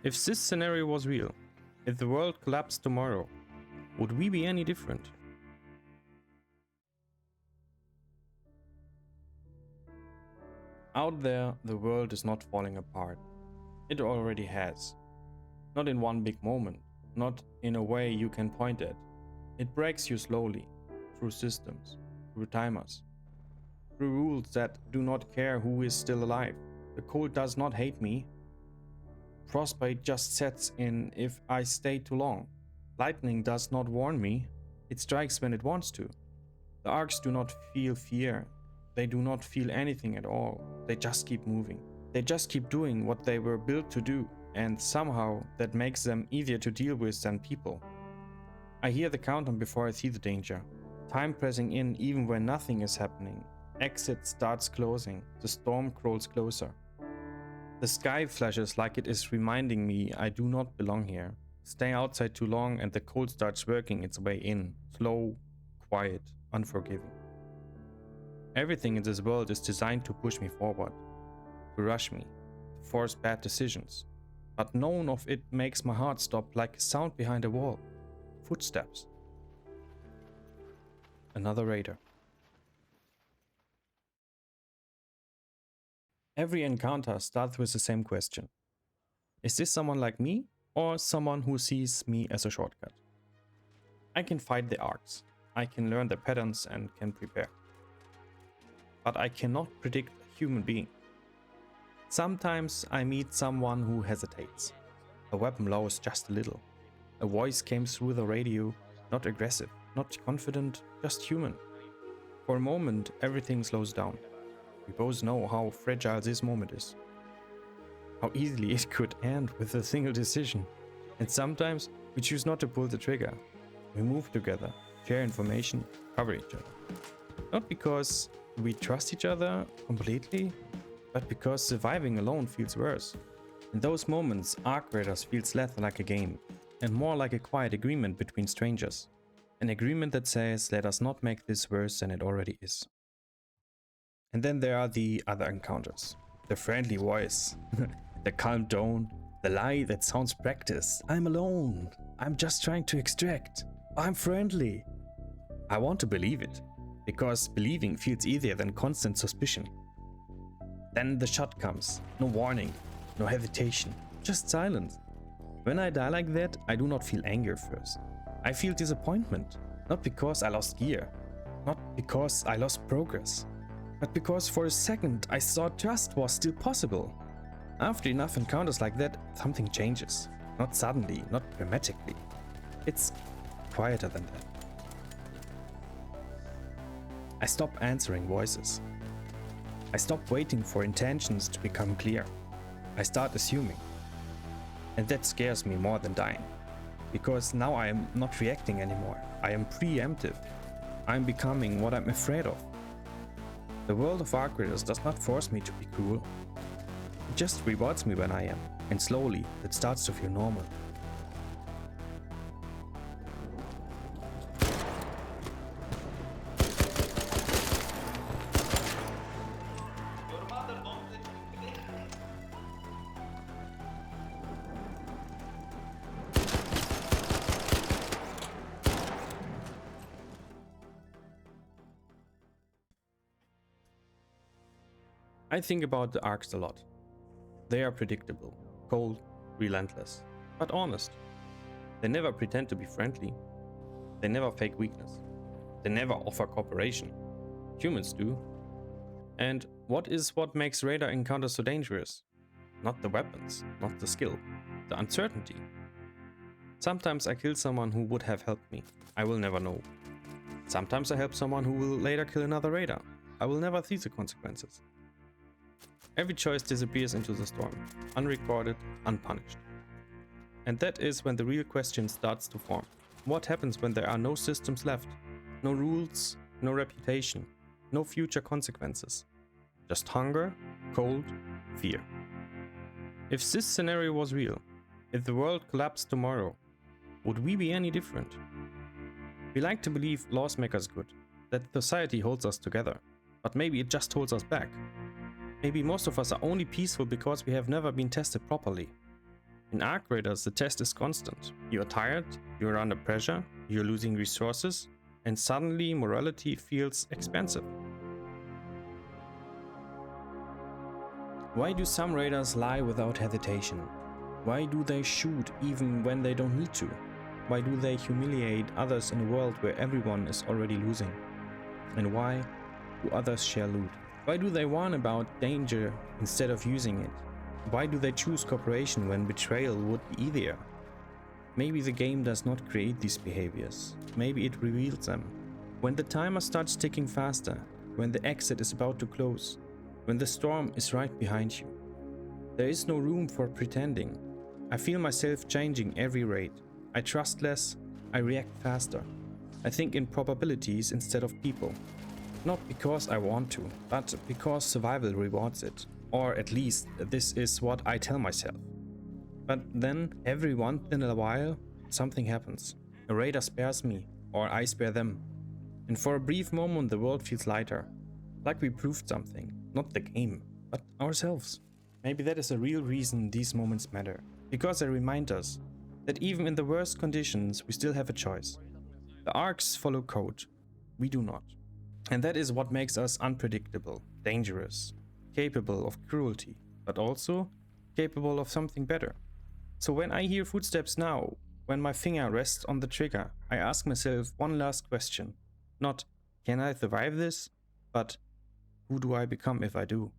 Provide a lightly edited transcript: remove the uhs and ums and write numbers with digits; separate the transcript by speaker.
Speaker 1: If this scenario was real, if the world collapsed tomorrow, would we be any different? Out there, the world is not falling apart. It already has. Not in one big moment, not in a way you can point at. It breaks you slowly, through systems, through timers, through rules that do not care who is still alive. The cold does not hate me. Frostbite just sets in if I stay too long. Lightning does not warn me. It strikes when it wants to. The arcs do not feel fear. They do not feel anything at all. They just keep moving. They just keep doing what they were built to do, and somehow that makes them easier to deal with than people. I hear the countdown before I see the danger. Time pressing in even when nothing is happening. Exit starts closing. The storm crawls closer. The sky flashes like it is reminding me I do not belong here. Stay outside too long and the cold starts working its way in. Slow, quiet, unforgiving. Everything in this world is designed to push me forward, to rush me, to force bad decisions. But none of it makes my heart stop like a sound behind a wall. Footsteps. Another raider. Every encounter starts with the same question. Is this someone like me, or someone who sees me as a shortcut? I can fight the arcs, I can learn the patterns and can prepare. But I cannot predict a human being. Sometimes I meet someone who hesitates. A weapon lowers just a little. A voice came through the radio, not aggressive, not confident, just human. For a moment, everything slows down. We both know how fragile this moment is. How easily it could end with a single decision. And sometimes we choose not to pull the trigger. We move together, share information, cover each other. Not because we trust each other completely, but because surviving alone feels worse. In those moments, Arc Raiders feels less like a game, and more like a quiet agreement between strangers. An agreement that says, let us not make this worse than it already is. And then there are the other encounters. The friendly voice, the calm tone, the lie that sounds practiced. I'm alone. I'm just trying to extract. I'm friendly. I want to believe it, because believing feels easier than constant suspicion. Then the shot comes. No warning, no hesitation, just silence. When I die like that, I do not feel anger first. I feel disappointment. Not because I lost gear, not because I lost progress, but because for a second I thought trust was still possible. After enough encounters like that, something changes. Not suddenly, not dramatically. It's quieter than that. I stop answering voices. I stop waiting for intentions to become clear. I start assuming. And that scares me more than dying. Because now I am not reacting anymore. I am preemptive. I am becoming what I'm afraid of. The world of Arc Raiders does not force me to be cruel. It just rewards me when I am, and slowly it starts to feel normal. I think about the arcs a lot. They are predictable, cold, relentless, but honest. They never pretend to be friendly. They never fake weakness. They never offer cooperation. Humans do. And what makes Raider encounters so dangerous? Not the weapons, not the skill, the uncertainty. Sometimes I kill someone who would have helped me. I will never know. Sometimes I help someone who will later kill another Raider. I will never see the consequences. Every choice disappears into the storm, unrecorded, unpunished. And that is when the real question starts to form. What happens when there are no systems left? No rules, no reputation, no future consequences. Just hunger, cold, fear. If this scenario was real, if the world collapsed tomorrow, would we be any different? We like to believe laws make us good, that society holds us together, but maybe it just holds us back. Maybe most of us are only peaceful because we have never been tested properly. In Arc Raiders, the test is constant. You are tired, you are under pressure, you are losing resources, and suddenly morality feels expensive. Why do some raiders lie without hesitation? Why do they shoot even when they don't need to? Why do they humiliate others in a world where everyone is already losing? And why do others share loot? Why do they warn about danger instead of using it? Why do they choose cooperation when betrayal would be easier? Maybe the game does not create these behaviors. Maybe it reveals them. When the timer starts ticking faster, when the exit is about to close, when the storm is right behind you, there is no room for pretending. I feel myself changing every raid. I trust less, I react faster. I think in probabilities instead of people. Not because I want to, but because survival rewards it. Or at least this is what I tell myself. But then, every once in a while, something happens. A raider spares me, or I spare them. And for a brief moment the world feels lighter. Like we proved something. Not the game, but ourselves. Maybe that is a real reason these moments matter. Because they remind us that even in the worst conditions we still have a choice. The arcs follow code. We do not. And that is what makes us unpredictable, dangerous, capable of cruelty, but also capable of something better. So when I hear footsteps now, when my finger rests on the trigger, I ask myself one last question. Not, can I survive this? But, who do I become if I do?